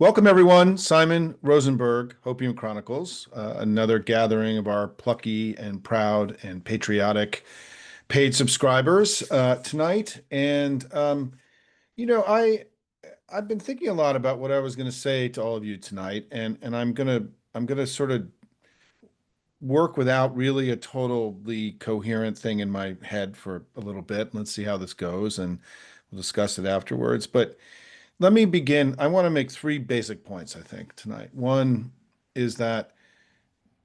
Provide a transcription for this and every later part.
Welcome, everyone. Simon Rosenberg, Hopium Chronicles, another gathering of our plucky and proud and patriotic paid subscribers tonight. I've been thinking a lot about what I was going to say to all of you tonight, and I'm gonna sort of work without really a totally coherent thing in my head for a little bit. Let's see how this goes, and we'll discuss it afterwards. But let me begin. I want to make three basic points, I think, tonight. One is that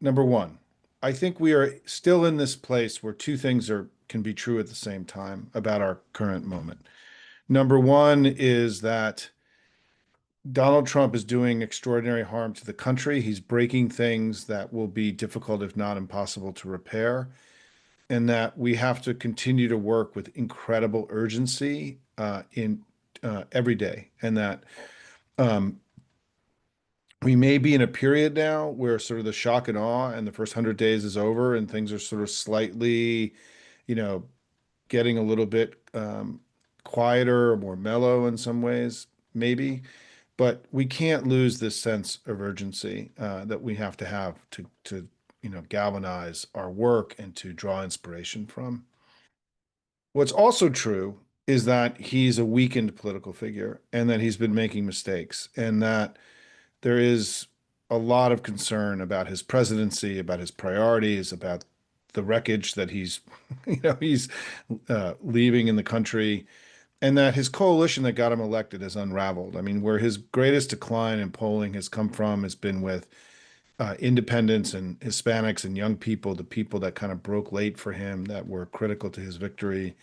number one, I think we are still in this place where two things can be true at the same time about our current moment. Number one is that Donald Trump is doing extraordinary harm to the country. He's breaking things that will be difficult, if not impossible, to repair, and that we have to continue to work with incredible urgency in every day, and that um, we may be in a period now where sort of the shock and awe and the first 100 days is over and things are sort of slightly, you know, getting a little bit quieter or more mellow in some ways, maybe. But we can't lose this sense of urgency that we have to galvanize our work and to draw inspiration from. What's also true is that he's a weakened political figure and that he's been making mistakes and that there is a lot of concern about his presidency, about his priorities, about the wreckage that he's leaving in the country, and that his coalition that got him elected has unraveled. I mean, where his greatest decline in polling has come from has been with independents and Hispanics and young people, the people that kind of broke late for him that were critical to his victory.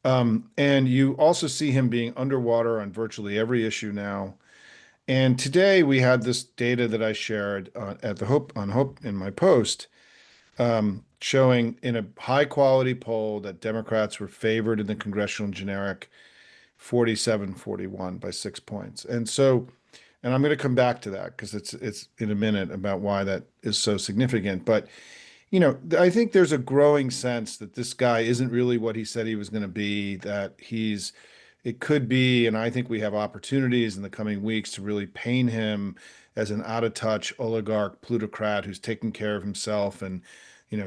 And you also see him being underwater on virtually every issue now. And today we had this data that I shared at the Hope on Hope in my post, showing in a high quality poll that Democrats were favored in the congressional generic 47-41 by 6 points. And I'm going to come back to that because it's in a minute about why that is so significant. But I think there's a growing sense that this guy isn't really what he said he was going to be, that it could be, and I think we have opportunities in the coming weeks to really paint him as an out-of-touch oligarch plutocrat who's taking care of himself and,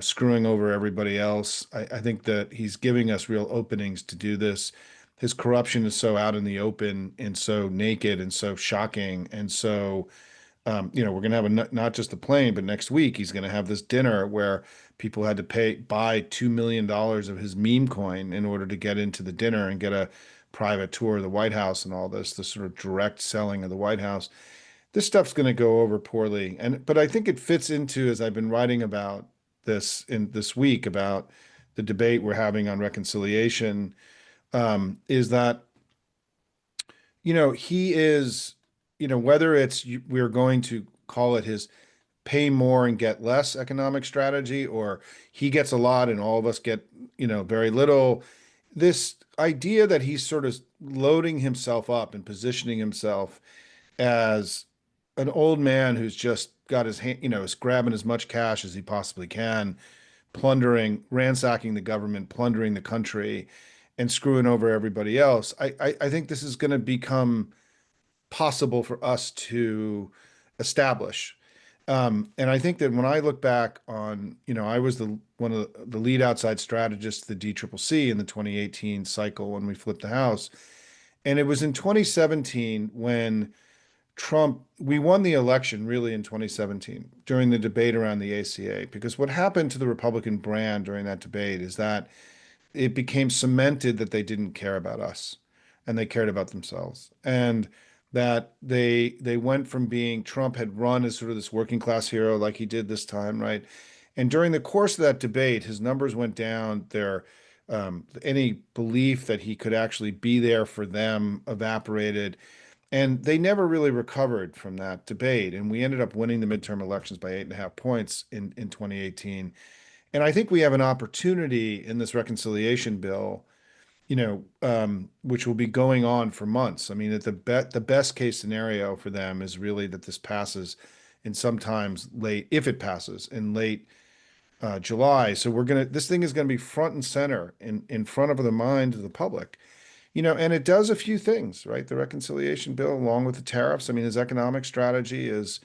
screwing over everybody else. I think that he's giving us real openings to do this. His corruption is so out in the open and so naked and so shocking. And so, we're going to have not just a plane, but next week he's going to have this dinner where people had to buy $2 million of his meme coin in order to get into the dinner and get a private tour of the White House and all this, the sort of direct selling of the White House. This stuff's going to go over poorly. But I think it fits into, as I've been writing about this in this week about the debate we're having on reconciliation, is that he is, whether we're going to call it his pay more and get less economic strategy, or he gets a lot and all of us get, very little. This idea that he's sort of loading himself up and positioning himself as an old man who's just got his hand, is grabbing as much cash as he possibly can, plundering, ransacking the government, plundering the country, and screwing over everybody else. I think this is going to become possible for us to establish. And I think that when I look back on, I was one of the lead outside strategists, the DCCC in the 2018 cycle when we flipped the House. And it was in 2017 when we won the election really in 2017 during the debate around the ACA, because what happened to the Republican brand during that debate is that it became cemented that they didn't care about us and they cared about themselves. And that they went from being Trump had run as sort of this working class hero like he did this time, right? And during the course of that debate, his numbers went down. Any belief that he could actually be there for them evaporated. And they never really recovered from that debate. And we ended up winning the midterm elections by 8.5 points in 2018. And I think we have an opportunity in this reconciliation bill, which will be going on for months. I mean, the best case scenario for them is really that this passes in sometimes late, if it passes in late July. So this thing is going to be front and center in front of the mind of the public. And it does a few things, right? The reconciliation bill, along with the tariffs. I mean, his economic strategy is,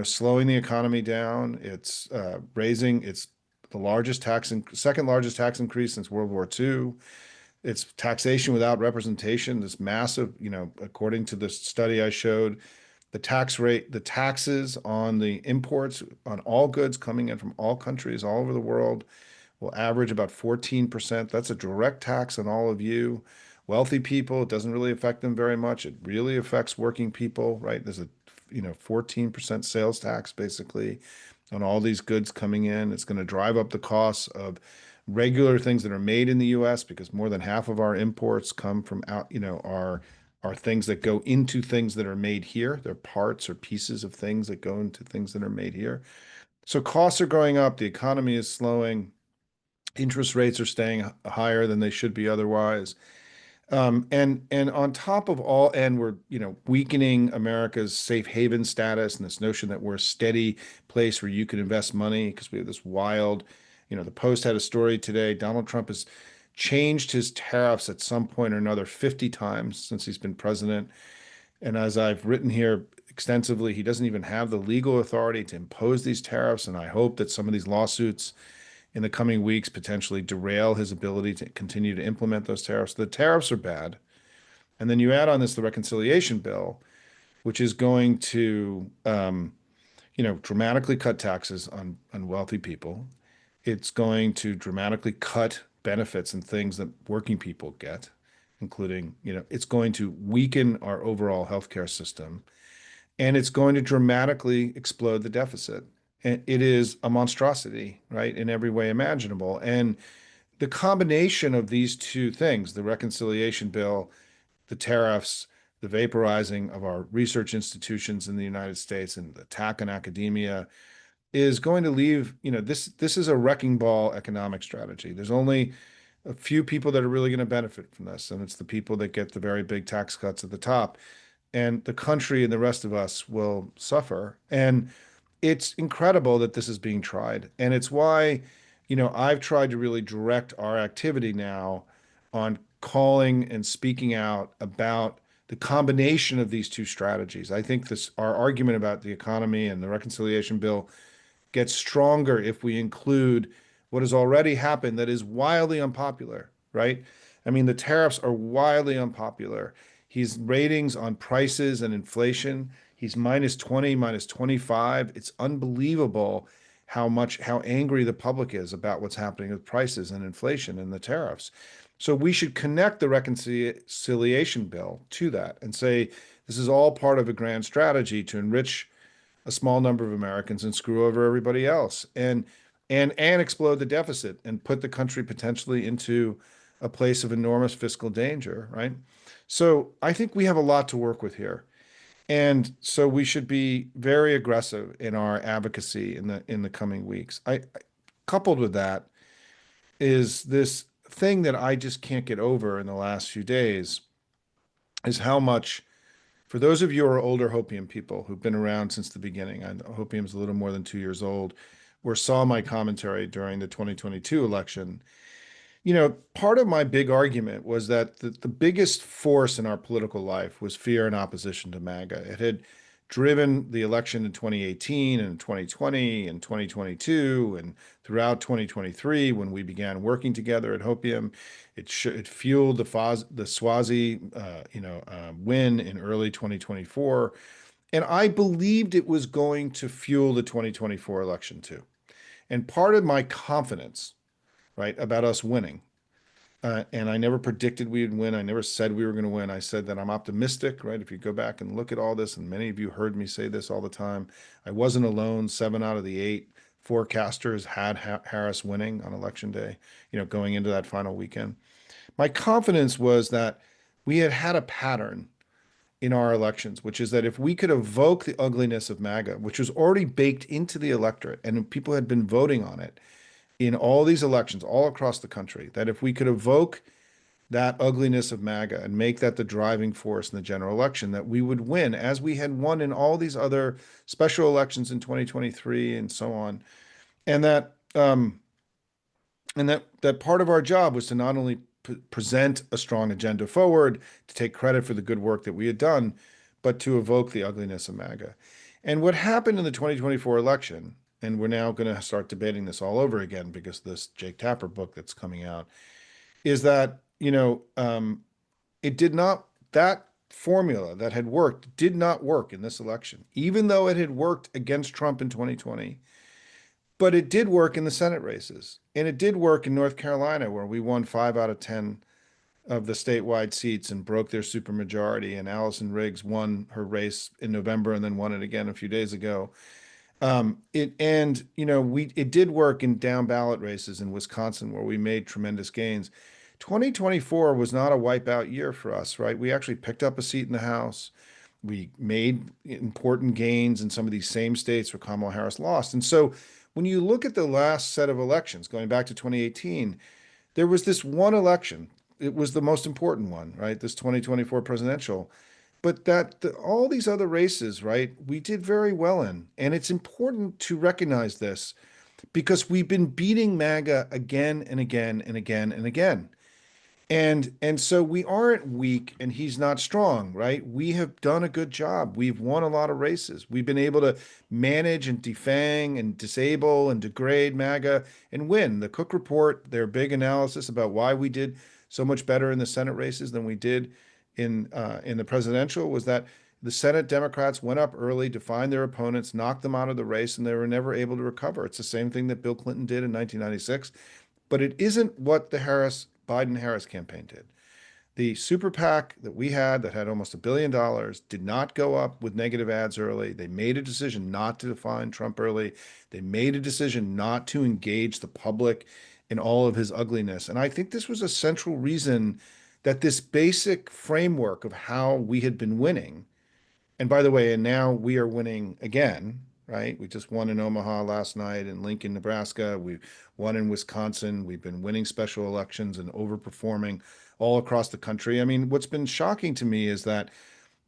slowing the economy down. It's it's the second largest tax increase since World War II. It's taxation without representation, this massive, according to the study I showed, the taxes on the imports on all goods coming in from all countries all over the world will average about 14%. That's a direct tax on all of you. Wealthy people, it doesn't really affect them very much. It really affects working people, right? There's a 14% sales tax basically on all these goods coming in. It's going to drive up the costs of regular things that are made in the US because more than half of our imports come from out, are things that go into things that are made here. They're parts or pieces of things that go into things that are made here. So costs are going up, the economy is slowing, interest rates are staying higher than they should be otherwise. And on top of all, and we're, weakening America's safe haven status and this notion that we're a steady place where you can invest money because we have this wild, the Post had a story today. Donald Trump has changed his tariffs at some point or another 50 times since he's been president. And as I've written here extensively, he doesn't even have the legal authority to impose these tariffs. And I hope that some of these lawsuits in the coming weeks potentially derail his ability to continue to implement those tariffs. The tariffs are bad. And then you add on this the reconciliation bill, which is going to, dramatically cut taxes on wealthy people. It's going to dramatically cut benefits and things that working people get, including, it's going to weaken our overall healthcare system, and it's going to dramatically explode the deficit. And it is a monstrosity, right, in every way imaginable. And the combination of these two things, the reconciliation bill, the tariffs, the vaporizing of our research institutions in the United States, and the attack on academia, is going to leave, this is a wrecking ball economic strategy. There's only a few people that are really going to benefit from this, and it's the people that get the very big tax cuts at the top. And the country and the rest of us will suffer. And it's incredible that this is being tried. And it's why, I've tried to really direct our activity now on calling and speaking out about the combination of these two strategies. I think our argument about the economy and the reconciliation bill gets stronger if we include what has already happened that is wildly unpopular, right? I mean, the tariffs are wildly unpopular. He's ratings on prices and inflation. He's minus 20, minus 25. It's unbelievable how angry the public is about what's happening with prices and inflation and the tariffs. So we should connect the reconciliation bill to that and say this is all part of a grand strategy to enrich a small number of Americans and screw over everybody else and explode the deficit and put the country potentially into a place of enormous fiscal danger, right? So I think we have a lot to work with here. And so we should be very aggressive in our advocacy in the coming weeks. Coupled with that is this thing that I just can't get over in the last few days is how much, for those of you who are older Hopium people who've been around since the beginning, Hopium's a little more than 2 years old, or saw my commentary during the 2022 election, part of my big argument was that the biggest force in our political life was fear and opposition to MAGA. It had driven the election in 2018 and 2020 and 2022 and throughout 2023 when we began working together at Hopium. It fueled the Swazi win in early 2024. And I believed it was going to fuel the 2024 election too. And part of my confidence, right, about us winning, and I never predicted we would win. I never said we were going to win. I said that I'm optimistic, right? If you go back and look at all this, and many of you heard me say this all the time, I wasn't alone. 7 out of the 8 forecasters had Harris winning on election day, going into that final weekend. My confidence was that we had had a pattern in our elections, which is that if we could evoke the ugliness of MAGA, which was already baked into the electorate, and people had been voting on it in all these elections all across the country, that if we could evoke that ugliness of MAGA and make that the driving force in the general election, that we would win as we had won in all these other special elections in 2023 and so on. And that part of our job was to not only present a strong agenda forward, to take credit for the good work that we had done, but to evoke the ugliness of MAGA. And what happened in the 2024 election, and we're now going to start debating this all over again because of this Jake Tapper book that's coming out, is that, it did not, that formula that had worked did not work in this election, even though it had worked against Trump in 2020. But it did work in the Senate races. And it did work in North Carolina, where we won 5 out of 10 of the statewide seats and broke their supermajority. And Allison Riggs won her race in November and then won it again a few days ago. It did work in down ballot races in Wisconsin where we made tremendous gains. 2024 was not a wipeout year for us, right? We actually picked up a seat in the House. We made important gains in some of these same states where Kamala Harris lost. And so when you look at the last set of elections, going back to 2018, there was this one election. It was the most important one, right? This 2024 presidential. But all these other races, right, we did very well in. And it's important to recognize this because we've been beating MAGA again and again and again and again. And so we aren't weak and he's not strong, right? We have done a good job. We've won a lot of races. We've been able to manage and defang and disable and degrade MAGA and win. The Cook Report, their big analysis about why we did so much better in the Senate races than we did in the presidential, was that the Senate Democrats went up early, defined their opponents, knocked them out of the race, and they were never able to recover. It's the same thing that Bill Clinton did in 1996, but it isn't what the Biden-Harris campaign did. The super PAC that we had that had almost $1 billion did not go up with negative ads early. They made a decision not to define Trump early. They made a decision not to engage the public in all of his ugliness. And I think this was a central reason that this basic framework of how we had been winning, and by the way, and now we are winning again, right? We just won in Omaha last night, in Lincoln, Nebraska. We won in Wisconsin. We've been winning special elections and overperforming all across the country. I mean, what's been shocking to me is that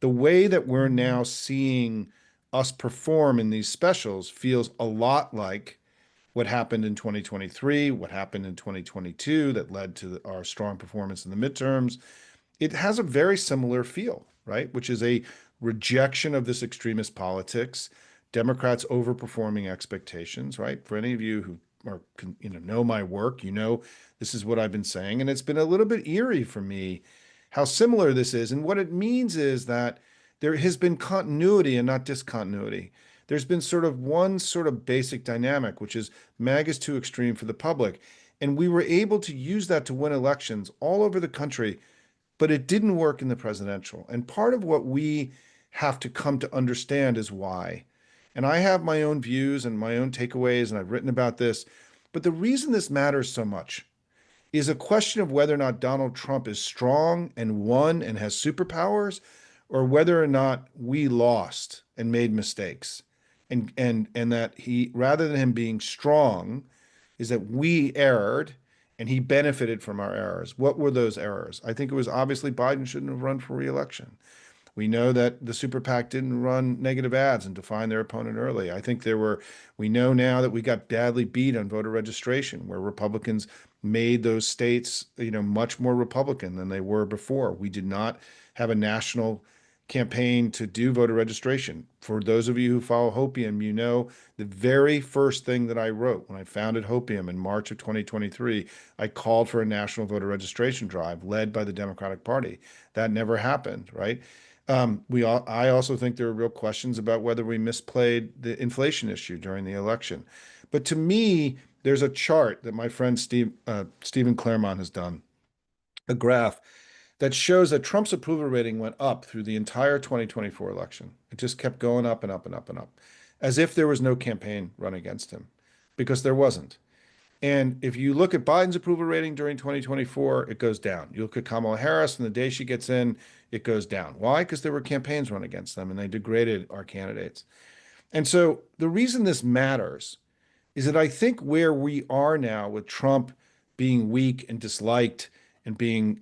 the way that we're now seeing us perform in these specials feels a lot like what happened in 2023, what happened in 2022 that led to our strong performance in the midterms. It has a very similar feel, right? Which is a rejection of this extremist politics, Democrats overperforming expectations, right? For any of you who are, know my work, this is what I've been saying. And it's been a little bit eerie for me how similar this is. And what it means is that there has been continuity and not discontinuity. There's been sort of one sort of basic dynamic, which is MAGA is too extreme for the public. And we were able to use that to win elections all over the country, but it didn't work in the presidential. And part of what we have to come to understand is why. And I have my own views and my own takeaways, and I've written about this. But the reason this matters so much is a question of whether or not Donald Trump is strong and won and has superpowers, or whether or not we lost and made mistakes. And that he, rather than him being strong, is that we erred and he benefited from our errors. What were those errors? I think it was obviously Biden shouldn't have run for re-election. We know that the super PAC didn't run negative ads and define their opponent early. I think we know now that we got badly beat on voter registration, where Republicans made those states, much more Republican than they were before. We did not have a national campaign to do voter registration. For those of you who follow Hopium, the very first thing that I wrote when I founded Hopium in March of 2023, I called for a national voter registration drive led by the Democratic Party. That never happened, right? I also think there are real questions about whether we misplayed the inflation issue during the election. But to me, there's a chart that my friend Stephen Claremont has done, a graph that shows that Trump's approval rating went up through the entire 2024 election. It just kept going up and up and up and up, as if there was no campaign run against him, because there wasn't. And if you look at Biden's approval rating during 2024, it goes down. You look at Kamala Harris, and the day she gets in, it goes down. Why? Because there were campaigns run against them, and they degraded our candidates. And so the reason this matters is that I think where we are now with Trump being weak and disliked and being,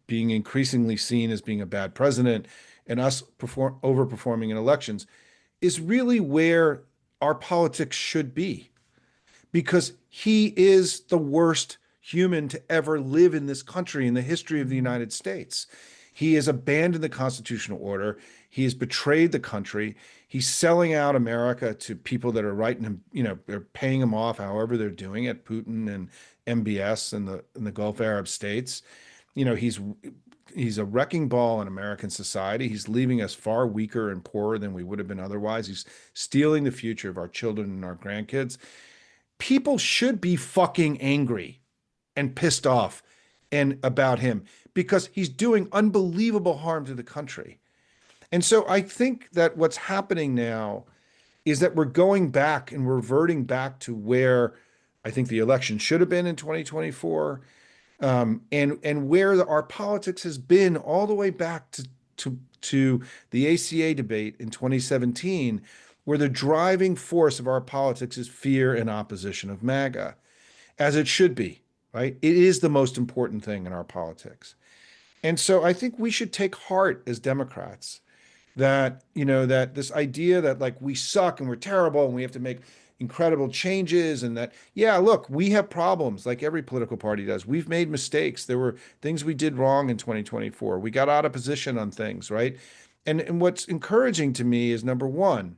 being increasingly seen as being a bad president, and us overperforming in elections, is really where our politics should be, because he is the worst human to ever live in this country in the history of the United States. He has abandoned the constitutional order. He has betrayed the country. He's selling out America to people that are writing him, they're paying him off however they're doing it, Putin and MBS and the Gulf Arab states. You know, he's a wrecking ball in American society. He's leaving us far weaker and poorer than we would have been otherwise. He's stealing the future of our children and our grandkids. People should be fucking angry and pissed off and about him because he's doing unbelievable harm to the country. And so I think that what's happening now is that we're going back and reverting back to where I think the election should have been in 2024, and where our politics has been all the way back to the ACA debate in 2017, where the driving force of our politics is fear and opposition of MAGA, as it should be, right? It is the most important thing in our politics. And so I think we should take heart as Democrats that, that this idea that like we suck and we're terrible and we have to make incredible changes, and that, yeah, look, we have problems like every political party does. We've made mistakes. There were things we did wrong in 2024. We got out of position on things, right? And what's encouraging to me is number one,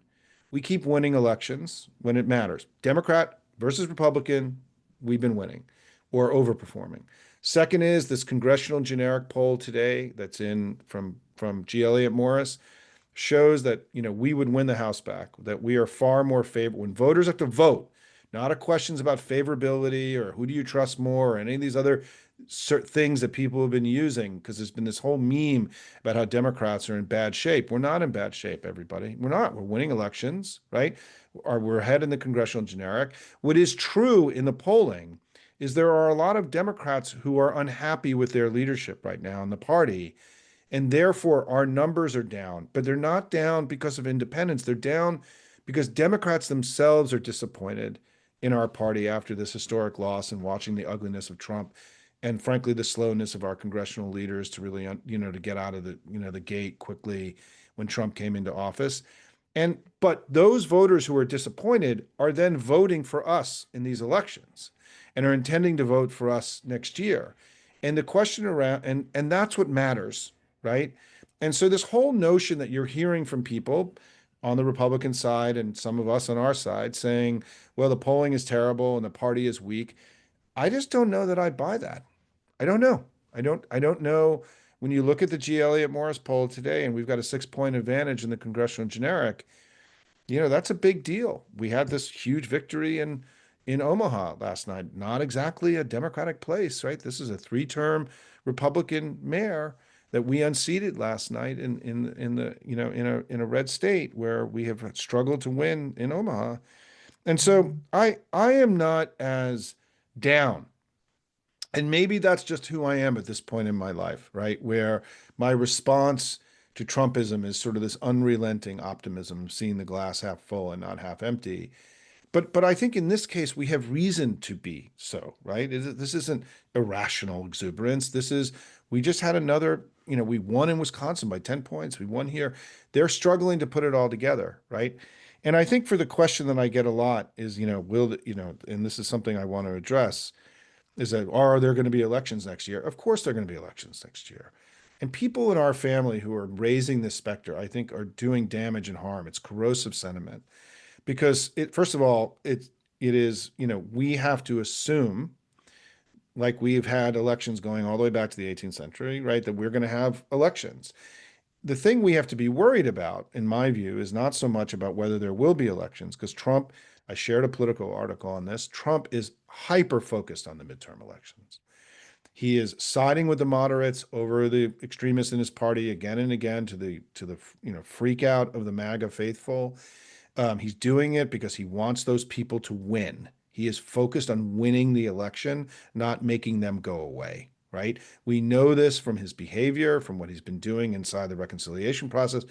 we keep winning elections when it matters. Democrat versus Republican, we've been winning or overperforming. Second is this congressional generic poll today that's in from G. Elliott Morris shows that we would win the House back, that we are far more favorable when voters have to vote, not a questions about favorability or who do you trust more or any of these other things that people have been using, because there's been this whole meme about how Democrats are in bad shape. We're not in bad shape, everybody. We're not. We're winning elections, right? We're ahead in the congressional generic. What is true in the polling is there are a lot of Democrats who are unhappy with their leadership right now in the party, and therefore our numbers are down. But they're not down because of independents. They're down because Democrats themselves are disappointed in our party after this historic loss and watching the ugliness of Trump, and frankly the slowness of our congressional leaders to really to get out of the gate quickly when Trump came into office. But those voters who are disappointed are then voting for us in these elections and are intending to vote for us next year. And the question around, and that's what matters, right? And so this whole notion that you're hearing from people on the Republican side and some of us on our side saying, well, the polling is terrible and the party is weak. I just don't know that I buy that. I don't know. I don't know. When you look at the G. Elliott Morris poll today, and we've got a 6-point advantage in the congressional generic, that's a big deal. We had this huge victory in Omaha last night. Not exactly a Democratic place, right? This is a 3-term Republican mayor that we unseated last night in the in a red state where we have struggled to win in Omaha. And so I am not as down. And maybe that's just who I am at this point in my life, right? Where my response to Trumpism is sort of this unrelenting optimism, seeing the glass half full and not half empty. But I think in this case we have reason to be so, right? This isn't irrational exuberance. We just had another, we won in Wisconsin by 10 points. We won here. They're struggling to put it all together, right? And I think for the question that I get a lot is, and this is something I want to address, is that are there going to be elections next year? Of course there are going to be elections next year. And people in our family who are raising this specter, I think, are doing damage and harm. It's corrosive sentiment because first of all, it is, we have to assume, like we've had elections going all the way back to the 18th century, right, that we're going to have elections. The thing we have to be worried about, in my view, is not so much about whether there will be elections, because Trump, I shared a Politico article on this, Trump is hyper focused on the midterm elections. He is siding with the moderates over the extremists in his party again and again to the freak out of the MAGA faithful. He's doing it because he wants those people to win. He is focused on winning the election, not making them go away, right? We know this from his behavior, from what he's been doing inside the reconciliation process,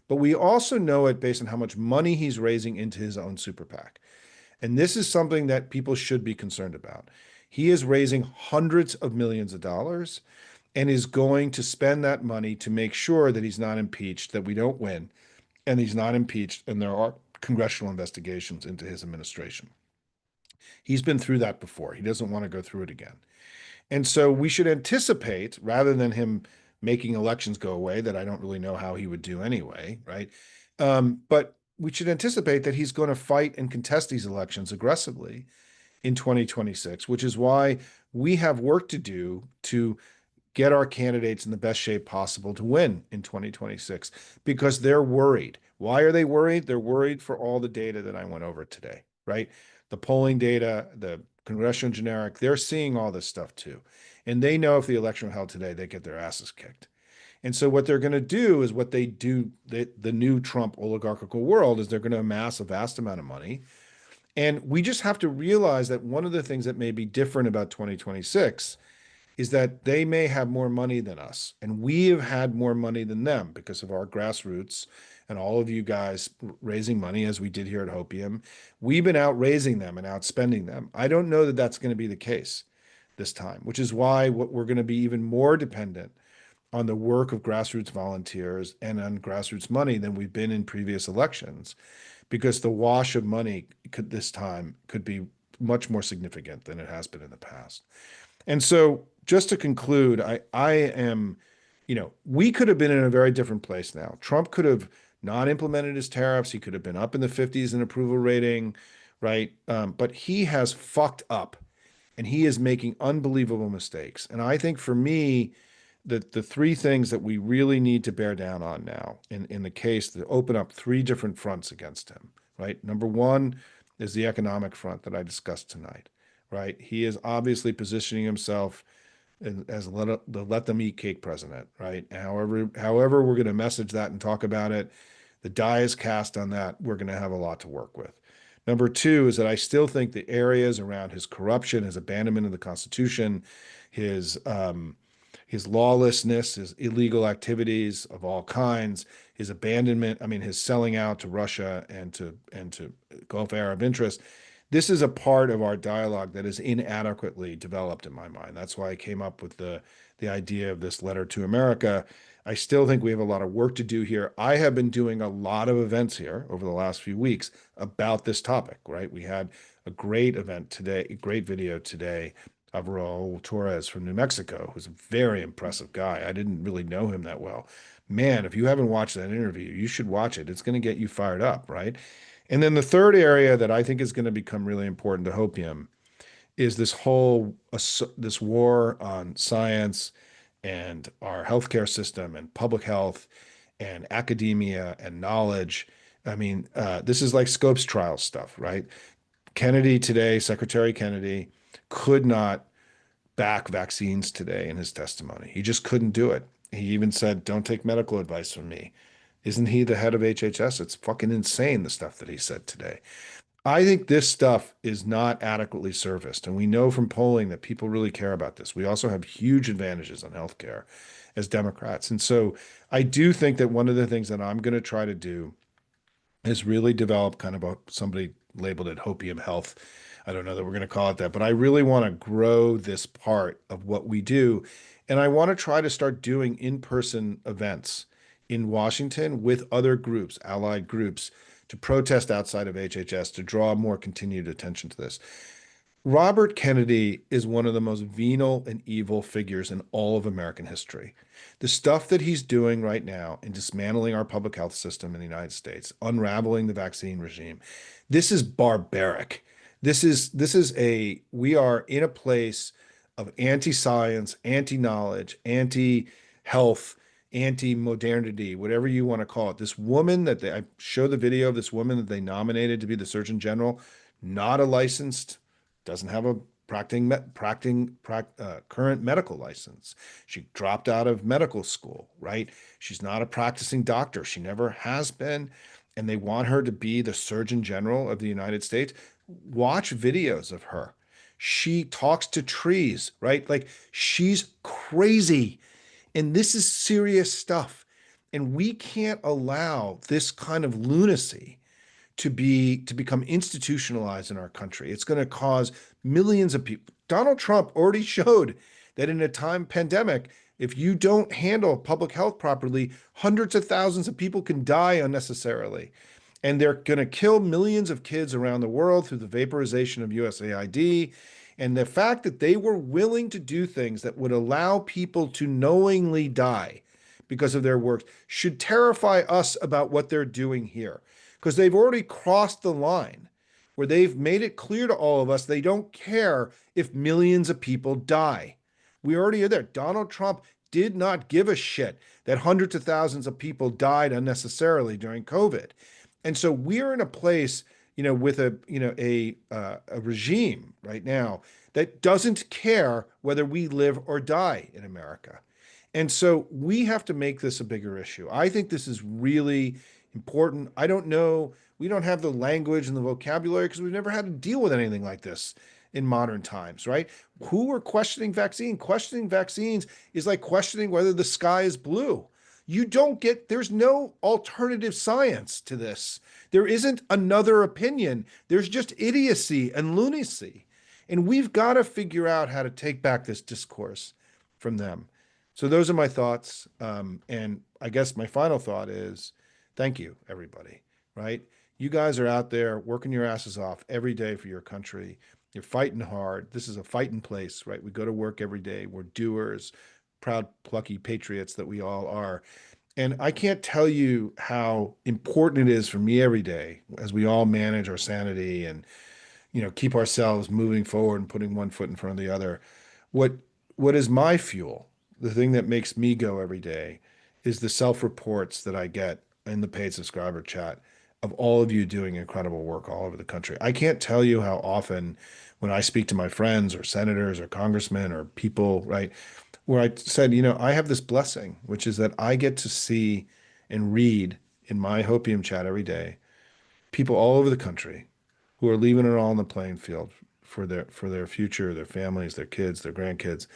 but we also know it based on how much money he's raising into his own super PAC. And this is something that people should be concerned about. He is raising hundreds of millions of dollars and is going to spend that money to make sure that he's not impeached, that we don't win, and he's not impeached, and there are congressional investigations into his administration. He's been through that before. He doesn't want to go through it again. And so we should anticipate, rather than him making elections go away, that I don't really know how he would do anyway, right? But we should anticipate that he's going to fight and contest these elections aggressively in 2026, which is why we have work to do to get our candidates in the best shape possible to win in 2026 because they're worried. Why are they worried? They're worried for all the data that I went over today, right? The polling data, the congressional generic, they're seeing all this stuff too. And they know if the election were held today, they get their asses kicked. And so what they're going to do is what they do, the new Trump oligarchical world is they're going to amass a vast amount of money. And we just have to realize that one of the things that may be different about 2026 is that they may have more money than us, and we have had more money than them because of our grassroots and all of you guys raising money as we did here at Hopium. We've been out raising them and outspending them. I don't know that that's going to be the case this time, which is why we're going to be even more dependent on the work of grassroots volunteers and on grassroots money than we've been in previous elections, because the wash of money this time could be much more significant than it has been in the past. And so, just to conclude, I am, we could have been in a very different place now. Trump could have not implemented his tariffs. He could have been up in the 50s in approval rating, right? But he has fucked up, and he is making unbelievable mistakes. And I think for me, the three things that we really need to bear down on now in the case to open up three different fronts against him, right? Number one is the economic front that I discussed tonight, right? He is obviously positioning himself as the let them eat cake president, right? However we're going to message that and talk about it, the die is cast on that. We're going to have a lot to work with. Number two is that I still think the areas around his corruption, his abandonment of the Constitution, his his lawlessness, his illegal activities of all kinds, his abandonment, I mean, his selling out to Russia and to Gulf Arab interests. This is a part of our dialogue that is inadequately developed in my mind. That's why I came up with the idea of this letter to America. I still think we have a lot of work to do here. I have been doing a lot of events here over the last few weeks about this topic, right? We had a great event today, a great video today of Raul Torres from New Mexico, who's a very impressive guy. I didn't really know him that well. Man, if you haven't watched that interview, you should watch it. It's going to get you fired up, right? And then the third area that I think is going to become really important to Hopium is this war on science and our healthcare system and public health and academia and knowledge. I mean, this is like Scopes trial stuff, right? Kennedy today, Secretary Kennedy, could not back vaccines today in his testimony. He just couldn't do it. He even said, "Don't take medical advice from me." Isn't he the head of HHS? It's fucking insane, the stuff that he said today. I think this stuff is not adequately serviced. And we know from polling that people really care about this. We also have huge advantages on healthcare as Democrats. And so I do think that one of the things that I'm going to try to do is really develop kind of somebody labeled it Hopium Health. I don't know that we're going to call it that, but I really want to grow this part of what we do. And I want to try to start doing in-person events in Washington with other groups, allied groups, to protest outside of HHS to draw more continued attention to this. Robert Kennedy is one of the most venal and evil figures in all of American history. The stuff that he's doing right now in dismantling our public health system in the United States, unraveling the vaccine regime, this is barbaric. We are in a place of anti-science, anti-knowledge, anti-health, anti-modernity, whatever you want to call it. This woman I show the video of this woman that they nominated to be the Surgeon General, not a licensed, doesn't have a current medical license. She dropped out of medical school, right? She's not a practicing doctor. She never has been. And they want her to be the Surgeon General of the United States. Watch videos of her. She talks to trees, right? Like, she's crazy. And this is serious stuff. And we can't allow this kind of lunacy to become institutionalized in our country. It's going to cause millions of people. Donald Trump already showed that in a time pandemic, if you don't handle public health properly, hundreds of thousands of people can die unnecessarily. And they're going to kill millions of kids around the world through the vaporization of USAID. And the fact that they were willing to do things that would allow people to knowingly die because of their work should terrify us about what they're doing here. Because they've already crossed the line where they've made it clear to all of us they don't care if millions of people die. We already are there. Donald Trump did not give a shit that hundreds of thousands of people died unnecessarily during COVID. And so we're in a place, with a regime right now that doesn't care whether we live or die in America. And so we have to make this a bigger issue. I think this is really important. I don't know. We don't have the language and the vocabulary because we've never had to deal with anything like this in modern times, right? Who are questioning vaccine? Questioning vaccines is like questioning whether the sky is blue. You don't get, there's no alternative science to this. There isn't another opinion. There's just idiocy and lunacy. And we've got to figure out how to take back this discourse from them. So those are my thoughts. And I guess my final thought is thank you, everybody, right? You guys are out there working your asses off every day for your country. You're fighting hard. This is a fighting place, right? We go to work every day. We're doers, proud, plucky patriots that we all are. And I can't tell you how important it is for me every day as we all manage our sanity and keep ourselves moving forward and putting one foot in front of the other. What what is my fuel? The thing that makes me go every day is the self-reports that I get in the paid subscriber chat of all of you doing incredible work all over the country. I can't tell you how often when I speak to my friends or senators or congressmen or people, right, where I said, I have this blessing, which is that I get to see and read in my Hopium chat every day people all over the country who are leaving it all on the playing field for their future, their families, their kids, their grandkids.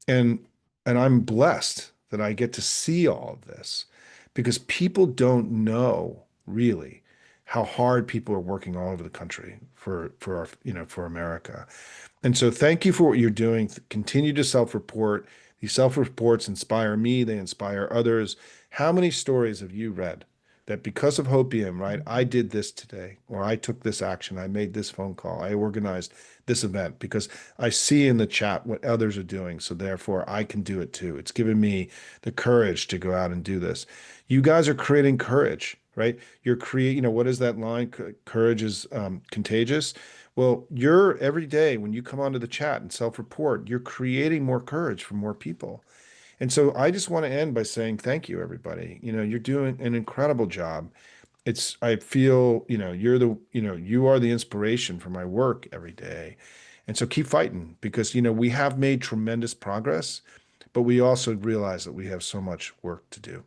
And and I'm blessed that I get to see all of this because people don't know really how hard people are working all over the country for America. And so thank you for what you're doing. Continue to self-report. These self-reports inspire me, they inspire others. How many stories have you read that because of Hopium, right? I did this today, or I took this action, I made this phone call, I organized this event because I see in the chat what others are doing. So therefore I can do it too. It's given me the courage to go out and do this. You guys are creating courage, right? You're creating, what is that line? Courage is contagious. Well, you're every day when you come onto the chat and self-report, you're creating more courage for more people. And so I just want to end by saying thank you, everybody. You're doing an incredible job. I feel, you are the inspiration for my work every day. And so keep fighting because, we have made tremendous progress, but we also realize that we have so much work to do.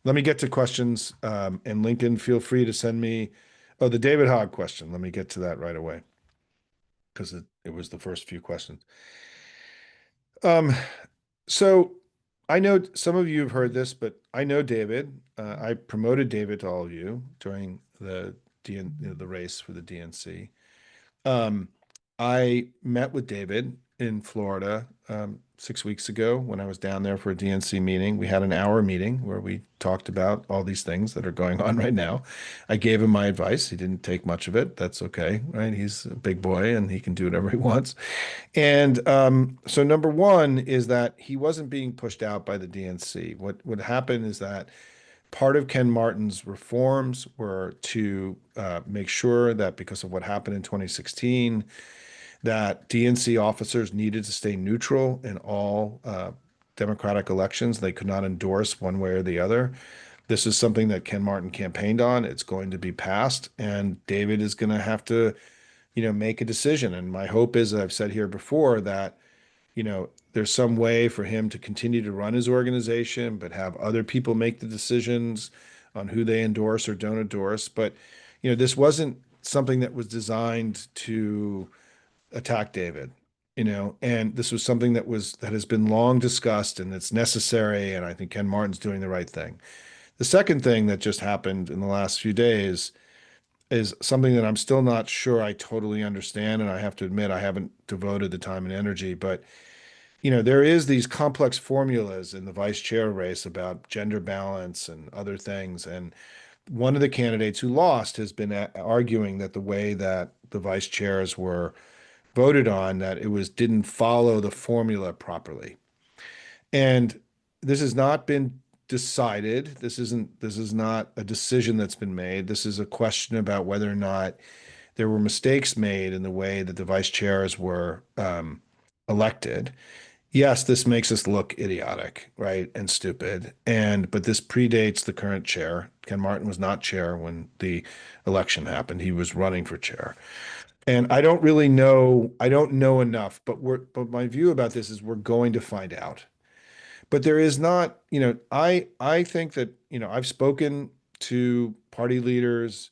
Let me get to questions. And Lincoln, feel free to send me, the David Hogg question. Let me get to that right away because it was the first few questions. Um, so I know some of you have heard this, but I know David. I promoted David to all of you during the race for the DNC. Um, I met with David in Florida 6 weeks ago when I was down there for a DNC meeting. We had an hour meeting where we talked about all these things that are going on right now. I gave him my advice. He didn't take much of it. That's okay, right? He's a big boy and he can do whatever he wants. And so number one is that he wasn't being pushed out by the DNC. What would happen is that part of Ken Martin's reforms were to make sure that because of what happened in 2016, that DNC officers needed to stay neutral in all Democratic elections. They could not endorse one way or the other. This is something that Ken Martin campaigned on. It's going to be passed, and David is going to have to, make a decision. And my hope is, as I've said here before, that there's some way for him to continue to run his organization, but have other people make the decisions on who they endorse or don't endorse. But, this wasn't something that was designed to attack David, and this was something that has been long discussed and it's necessary. And I think Ken Martin's doing the right thing. The second thing that just happened in the last few days is something that I'm still not sure I totally understand. And I have to admit, I haven't devoted the time and energy, but there is these complex formulas in the vice chair race about gender balance and other things. And one of the candidates who lost has been arguing that the way that the vice chairs were voted on that it was didn't follow the formula properly. And this has not been decided. This is not a decision that's been made. This is a question about whether or not there were mistakes made in the way that the vice chairs were elected. Yes, this makes us look idiotic, right, and stupid. And but this predates the current chair. Ken Martin was not chair when the election happened. He was running for chair. And I don't really know, I don't know enough, but my view about this is we're going to find out. But there is not, I think that, I've spoken to party leaders,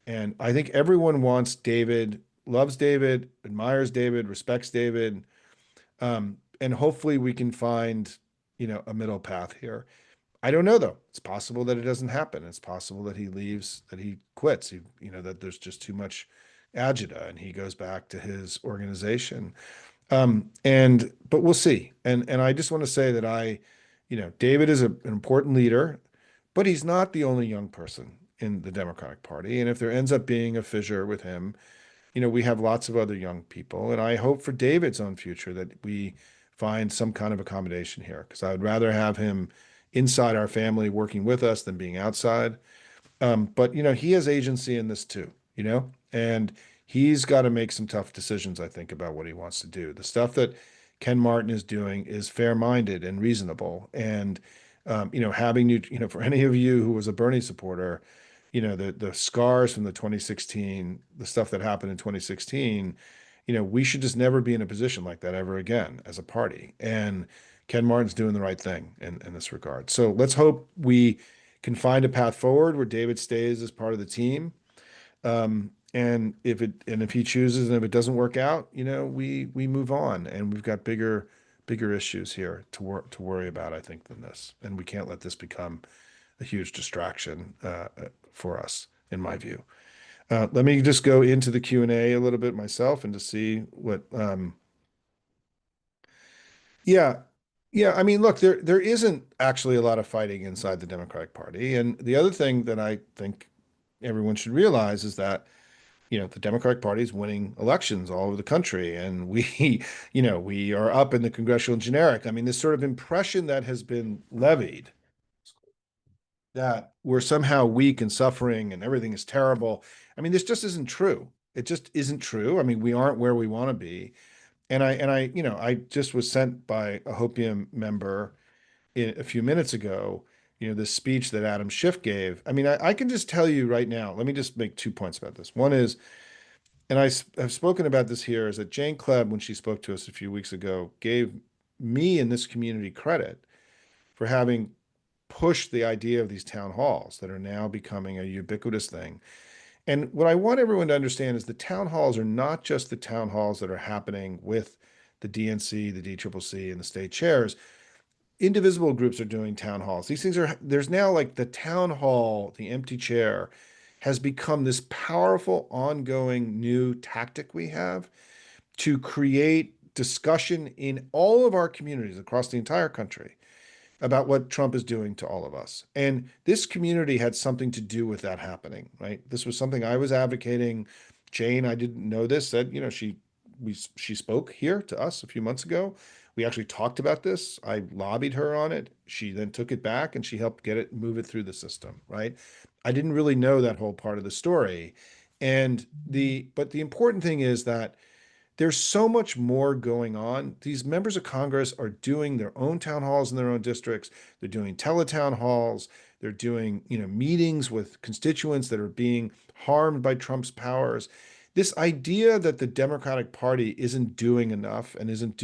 and I think everyone wants David, loves David, admires David, respects David. And hopefully we can find, a middle path here. I don't know though. It's possible that it doesn't happen. It's possible that he leaves, that he quits, that there's just too much agita and he goes back to his organization. But we'll see. And I just want to say that David is an important leader, but he's not the only young person in the Democratic Party. And if there ends up being a fissure with him, we have lots of other young people. And I hope for David's own future that we find some kind of accommodation here, because I would rather have him inside our family working with us than being outside. But he has agency in this too, and he's got to make some tough decisions, I think, about what he wants to do. The stuff that Ken Martin is doing is fair-minded and reasonable. And having for any of you who was a Bernie supporter, the scars from the 2016, the stuff that happened in 2016, we should just never be in a position like that ever again as a party. And Ken Martin's doing the right thing in this regard. So let's hope we can find a path forward where David stays as part of the team. And if he chooses and if it doesn't work out, we move on, and we've got bigger issues here to worry about, I think, than this. And we can't let this become a huge distraction for us, in my view. Let me just go into the Q&A a little bit myself and to see what yeah. Yeah, I mean, look, there isn't actually a lot of fighting inside the Democratic Party. And the other thing that I think everyone should realize is that, the Democratic Party is winning elections all over the country, and we, we are up in the congressional generic. I mean, this sort of impression that has been levied that we're somehow weak and suffering and everything is terrible. I mean, this just isn't true. It just isn't true. I mean, we aren't where we want to be. I just was sent by a Hopium member a few minutes ago, this speech that Adam Schiff gave. I mean, I can just tell you right now, let me just make 2 points about this. One is, and have spoken about this here, is that Jane Klebb, when she spoke to us a few weeks ago, gave me and this community credit for having pushed the idea of these town halls that are now becoming a ubiquitous thing. And what I want everyone to understand is the town halls are not just the town halls that are happening with the DNC, the DCCC, and the state chairs. Indivisible groups are doing town halls. There's now like the town hall, the empty chair has become this powerful, ongoing new tactic we have to create discussion in all of our communities across the entire country about what Trump is doing to all of us. And this community had something to do with that happening, right? This was something I was advocating. Jane, I didn't know this, said, she spoke here to us a few months ago. We actually talked about this. I lobbied her on it. She then took it back and she helped move it through the system, right? I didn't really know that whole part of the story. But the important thing is that there's so much more going on. These members of Congress are doing their own town halls in their own districts. They're doing teletown halls. They're doing, meetings with constituents that are being harmed by Trump's powers. This idea that the Democratic Party isn't doing enough and isn't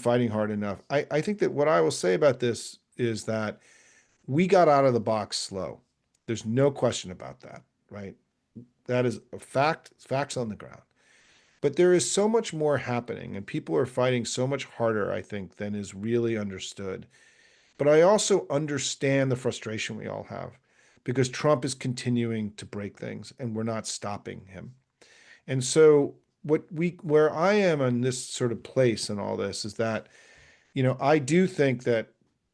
fighting hard enough. I think that what I will say about this is that we got out of the box slow. There's no question about that, right? That is a fact, facts on the ground. But there is so much more happening, and people are fighting so much harder, I think, than is really understood. But I also understand the frustration we all have because Trump is continuing to break things and we're not stopping him. And so where I am in this sort of place in all this is that, I do think that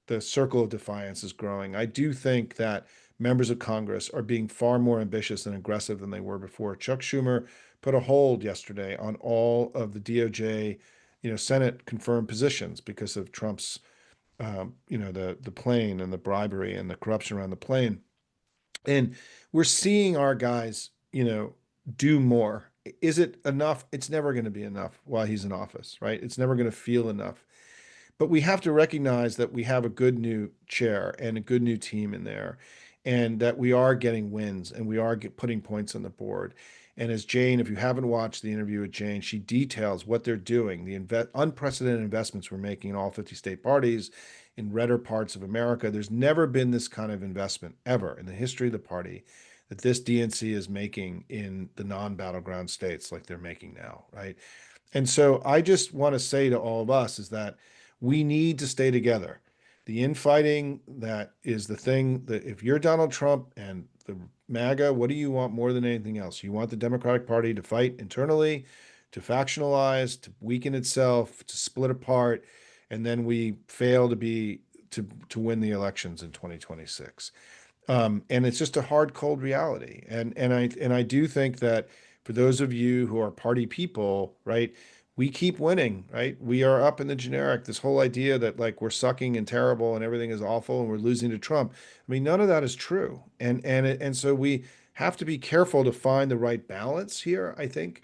the circle of defiance is growing. I do think that members of Congress are being far more ambitious and aggressive than they were before. Chuck Schumer put a hold yesterday on all of the DOJ, Senate confirmed positions because of Trump's, the plane and the bribery and the corruption around the plane. And we're seeing our guys, do more. Is it enough? It's never going to be enough while he's in office, right? It's never going to feel enough. But we have to recognize that we have a good new chair and a good new team in there, and that we are getting wins and we are putting points on the board. And as Jane, if you haven't watched the interview with Jane, she details what they're doing, the unprecedented investments we're making in all 50 state parties, in redder parts of America. There's never been this kind of investment ever in the history of the party that this DNC is making in the non-battleground states like they're making now, right? And so I just want to say to all of us is that we need to stay together. The infighting, that is the thing that if you're Donald Trump and the MAGA, what do you want more than anything else? You want the Democratic Party to fight internally, to factionalize, to weaken itself, to split apart, and then we fail to win the elections in 2026. And it's just a hard, cold reality. And I do think that for those of you who are party people, right, we keep winning, right? We are up in the generic. This whole idea that like we're sucking and terrible and everything is awful and we're losing to Trump. I mean, none of that is true. And so we have to be careful to find the right balance here, I think,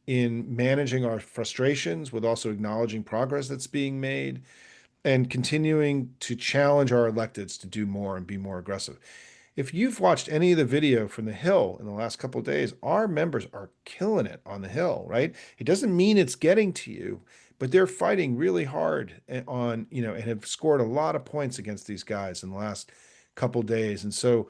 in managing our frustrations with also acknowledging progress that's being made and continuing to challenge our electeds to do more and be more aggressive. If you've watched any of the video from the Hill in the last couple of days, our members are killing it on the Hill, right? It doesn't mean it's getting to you, but they're fighting really hard on, and have scored a lot of points against these guys in the last couple of days. And so,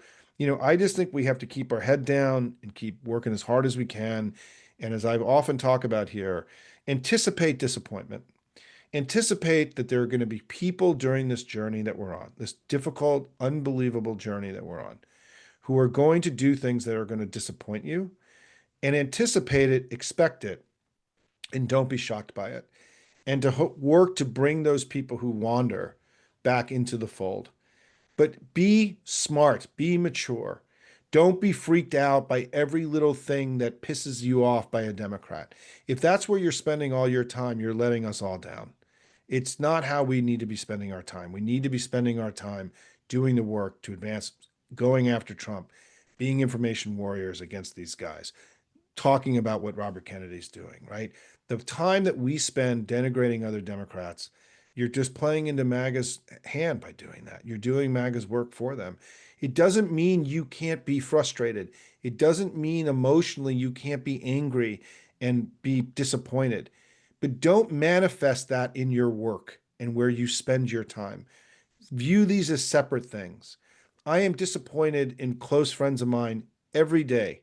I just think we have to keep our head down and keep working as hard as we can. And as I've often talked about here, anticipate disappointment. Anticipate that there are going to be people during this journey that we're on, this difficult, unbelievable journey that we're on, who are going to do things that are going to disappoint you, and anticipate it, expect it, and don't be shocked by it. And to work to bring those people who wander back into the fold. But be smart, be mature. Don't be freaked out by every little thing that pisses you off by a Democrat. If that's where you're spending all your time, you're letting us all down. It's not how we need to be spending our time. We need to be spending our time doing the work to advance, going after Trump, being information warriors against these guys, talking about what Robert Kennedy's doing, right? The time that we spend denigrating other Democrats, you're just playing into MAGA's hand by doing that. You're doing MAGA's work for them. It doesn't mean you can't be frustrated. It doesn't mean emotionally you can't be angry and be disappointed. But don't manifest that in your work and where you spend your time. View these as separate things. I am disappointed in close friends of mine every day.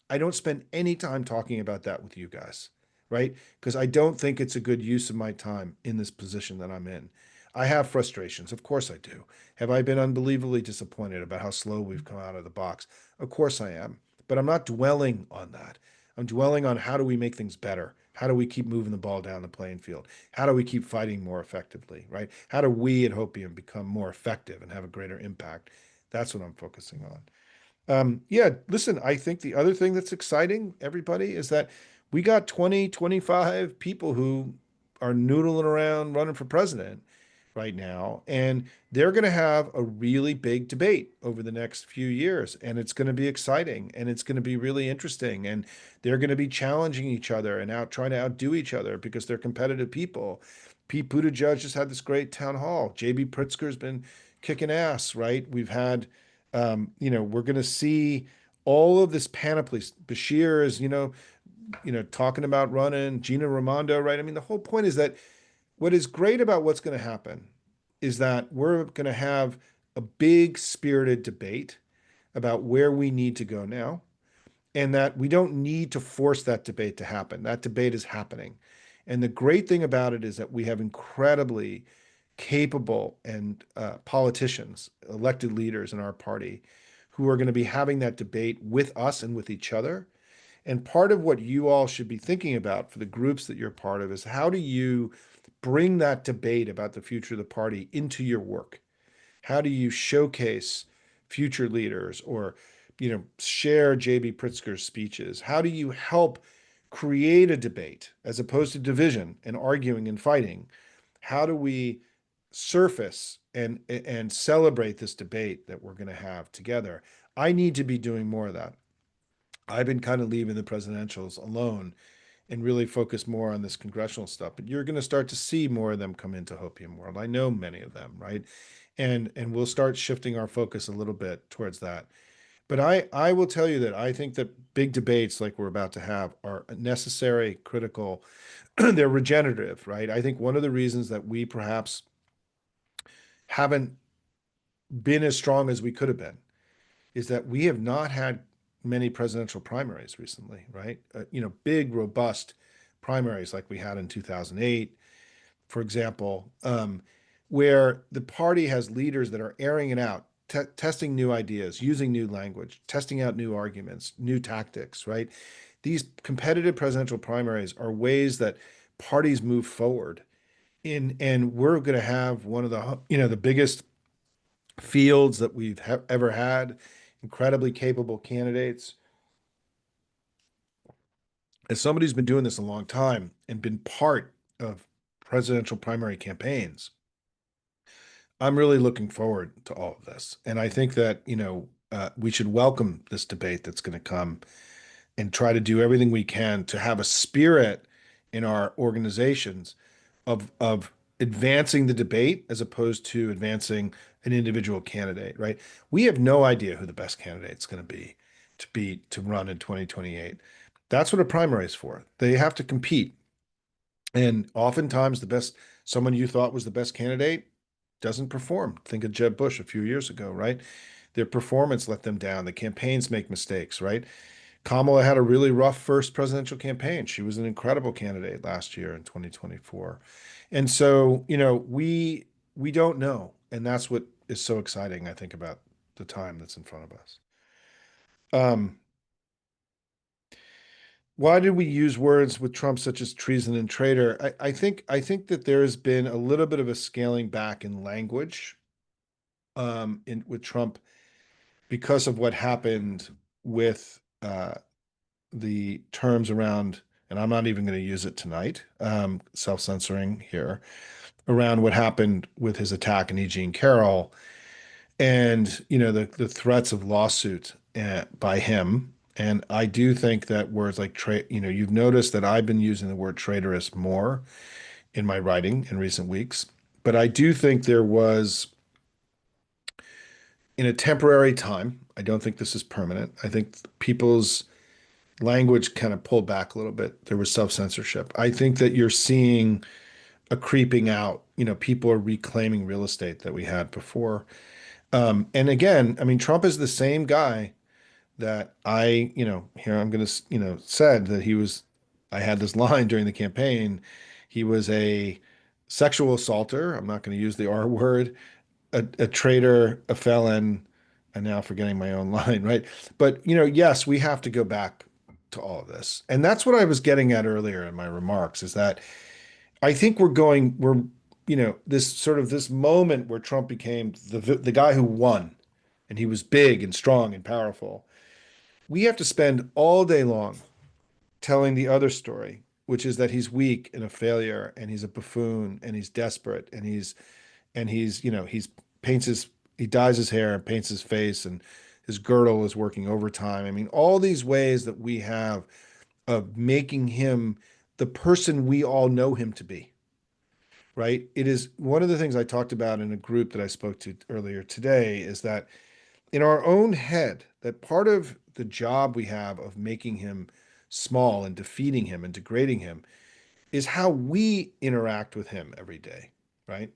I don't spend any time talking about that with you guys, right? Because I don't think it's a good use of my time in this position that I'm in. I have frustrations. Of course I do. Have I been unbelievably disappointed about how slow we've come out of the box? Of course I am. But I'm not dwelling on that. I'm dwelling on how do we make things better? How do we keep moving the ball down the playing field? How do we keep fighting more effectively, right? How do we at Hopium become more effective and have a greater impact? That's what I'm focusing on. Yeah, listen, I think the other thing that's exciting, everybody, is that we got 20, 25 people who are noodling around running for president right now, and they're going to have a really big debate over the next few years, and it's going to be exciting, and it's going to be really interesting, and they're going to be challenging each other and out trying to outdo each other because they're competitive people. Pete Buttigieg just had this great town hall. JB Pritzker's been kicking ass, right? We've had we're going to see all of this panoply. Bashir is, talking about running. Gina Raimondo, right? I mean, the whole point is that what is great about what's going to happen is that we're going to have a big spirited debate about where we need to go now, and that we don't need to force that debate to happen. That debate is happening. And the great thing about it is that we have incredibly capable and politicians, elected leaders in our party, who are going to be having that debate with us and with each other. And part of what you all should be thinking about for the groups that you're part of is how do you bring that debate about the future of the party into your work? How do you showcase future leaders or, share JB Pritzker's speeches? How do you help create a debate as opposed to division and arguing and fighting? How do we surface and celebrate this debate that we're going to have together? I need to be doing more of that. I've been kind of leaving the presidentials alone and really focus more on this congressional stuff. But you're going to start to see more of them come into Hopium World. I know many of them, right? And we'll start shifting our focus a little bit towards that. But I will tell you that I think that big debates like we're about to have are necessary, critical. They're regenerative, right? I think one of the reasons that we perhaps haven't been as strong as we could have been is that we have not had many presidential primaries recently, right? Big, robust primaries like we had in 2008, for example, where the party has leaders that are airing it out, testing new ideas, using new language, testing out new arguments, new tactics, right? These competitive presidential primaries are ways that parties move forward and we're going to have one of the biggest fields that we've ever had, incredibly capable candidates. As somebody who's been doing this a long time and been part of presidential primary campaigns, I'm really looking forward to all of this. And I think that, we should welcome this debate that's going to come and try to do everything we can to have a spirit in our organizations of advancing the debate as opposed to advancing an individual candidate, right? We have no idea who the best candidate's going to run in 2028. That's what a primary is for. They have to compete. And oftentimes someone you thought was the best candidate doesn't perform. Think of Jeb Bush a few years ago, right? Their performance let them down. The campaigns make mistakes, right? Kamala had a really rough first presidential campaign. She was an incredible candidate last year in 2024. And so, we don't know. And that's what is so exciting, I think, about the time that's in front of us. Um, why did we use words with Trump such as treason and traitor? I think that there has been a little bit of a scaling back in language in with Trump because of what happened with the terms around, and I'm not even going to use it tonight, self-censoring here, around what happened with his attack on E. Jean Carroll and, the threats of lawsuit by him. And I do think that words like you've noticed that I've been using the word traitorous more in my writing in recent weeks. But I do think there was, in a temporary time, I don't think this is permanent. I think people's language kind of pulled back a little bit. There was self-censorship. I think that you're seeing a creeping out. People are reclaiming real estate that we had before. And again, I mean, Trump is the same guy that here I'm going to, said that I had this line during the campaign. He was a sexual assaulter. I'm not going to use the R word, a traitor, a felon, and now forgetting my own line, right? But, yes, we have to go back to all of this. And that's what I was getting at earlier in my remarks is that I think this sort of this moment where Trump became the guy who won and he was big and strong and powerful. We have to spend all day long telling the other story, which is that he's weak and a failure and he's a buffoon and he's desperate and he dyes his hair and paints his face and his girdle is working overtime. I mean, all these ways that we have of making him the person we all know him to be, right? It is one of the things I talked about in a group that I spoke to earlier today is that in our own head, that part of the job we have of making him small and defeating him and degrading him is how we interact with him every day, right?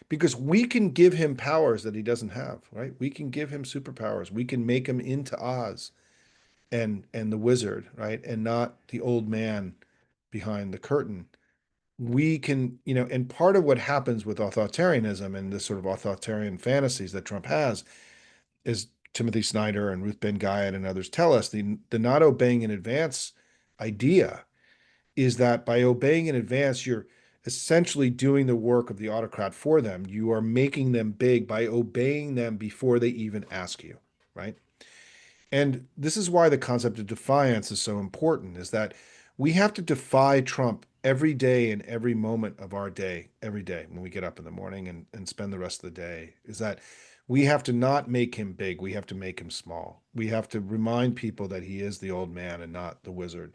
Because we can give him powers that he doesn't have, right? We can give him superpowers. We can make him into Oz and the wizard, right? And not the old man behind the curtain. We can, and part of what happens with authoritarianism and this sort of authoritarian fantasies that Trump has is Timothy Snyder and Ruth Ben Guyot and others tell us the not obeying in advance idea is that by obeying in advance, essentially doing the work of the autocrat for them. You are making them big by obeying them before they even ask you, right? And this is why the concept of defiance is so important, is that we have to defy Trump every day and every moment of our day, every day when we get up in the morning and spend the rest of the day, is that we have to not make him big. We have to make him small. We have to remind people that he is the old man and not the wizard.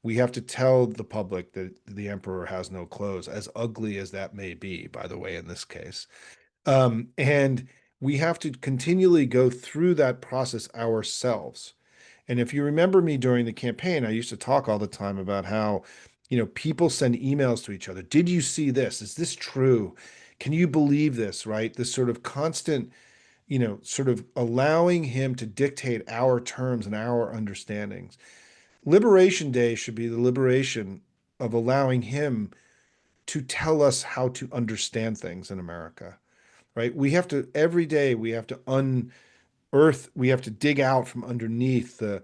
We have to tell the public that the emperor has no clothes, as ugly as that may be, by the way, in this case. And we have to continually go through that process ourselves. And if you remember me during the campaign, I used to talk all the time about how, people send emails to each other. Did you see this? Is this true? Can you believe this? Right? This sort of constant, sort of allowing him to dictate our terms and our understandings. Liberation Day should be the liberation of allowing him to tell us how to understand things in America, right? We have to, every day, we have to unearth, we have to dig out from underneath the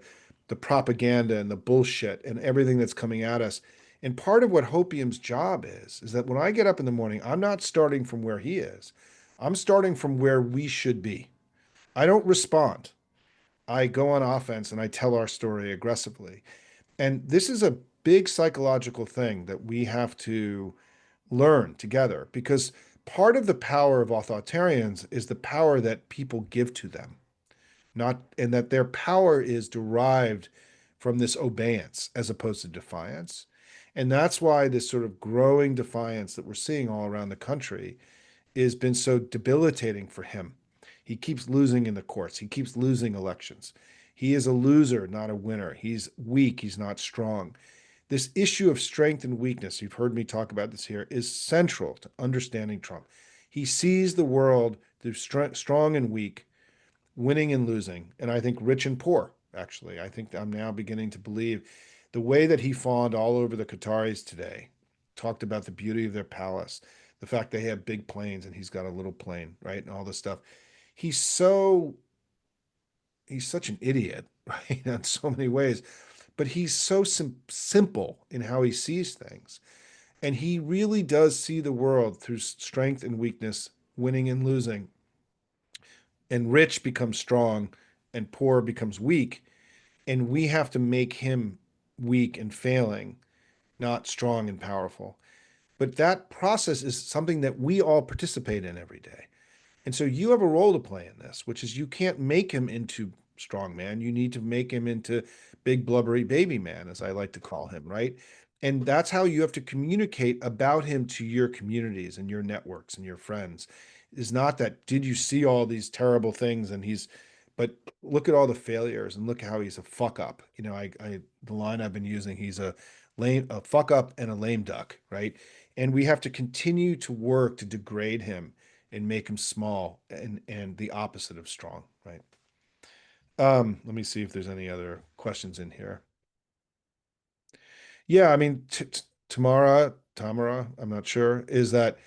propaganda and the bullshit and everything that's coming at us. And part of what Hopium's job is that when I get up in the morning, I'm not starting from where he is. I'm starting from where we should be. I don't respond. I go on offense and I tell our story aggressively. And this is a big psychological thing that we have to learn together because part of the power of authoritarians is the power that people give to them, not and that their power is derived from this obeyance as opposed to defiance. And that's why this sort of growing defiance that we're seeing all around the country has been so debilitating for him. He keeps losing in the courts. He keeps losing elections. He is a loser, not a winner. He's weak. He's not strong. This issue of strength and weakness, you've heard me talk about this here, is central to understanding Trump. He sees the world through strong and weak, winning and losing, and I think rich and poor, actually. I think I'm now beginning to believe the way that he fawned all over the Qataris today, talked about the beauty of their palace, the fact they have big planes and he's got a little plane, right? And all this stuff. He's so he's such an idiot, right? In so many ways, but he's so simple in how he sees things. And he really does see the world through strength and weakness, winning and losing. And rich becomes strong and poor becomes weak. And we have to make him weak and failing, not strong and powerful. But that process is something that we all participate in every day. And so you have a role to play in this, which is you can't make him into strong man. You need to make him into big blubbery baby man, as I like to call him, right? And that's how you have to communicate about him to your communities and your networks and your friends. Is not that did you see all these terrible things and but look at all the failures and look how he's a fuck up. The line I've been using, he's a fuck up and a lame duck, right? And we have to continue to work to degrade him and make him small and the opposite of strong, right? Let me see if there's any other questions in here. Yeah, I mean, Tamara, I'm not sure, is that,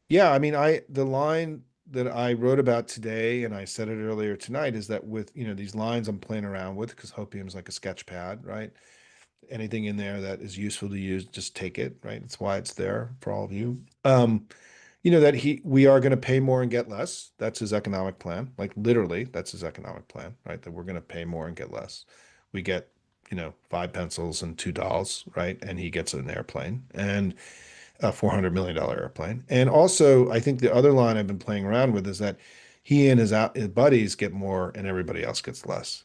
yeah, I mean, the line that I wrote about today, and I said it earlier tonight, is that with, these lines I'm playing around with, because Hopium is like a sketch pad, right? Anything in there that is useful to use, just take it, right? That's why it's there for all of you. That we are going to pay more and get less. That's his economic plan. Like literally, that's his economic plan, right? That we're going to pay more and get less. We get, five pencils and two dolls, right? And he gets an airplane and a $400 million airplane. And also, I think the other line I've been playing around with is that he and his buddies get more and everybody else gets less.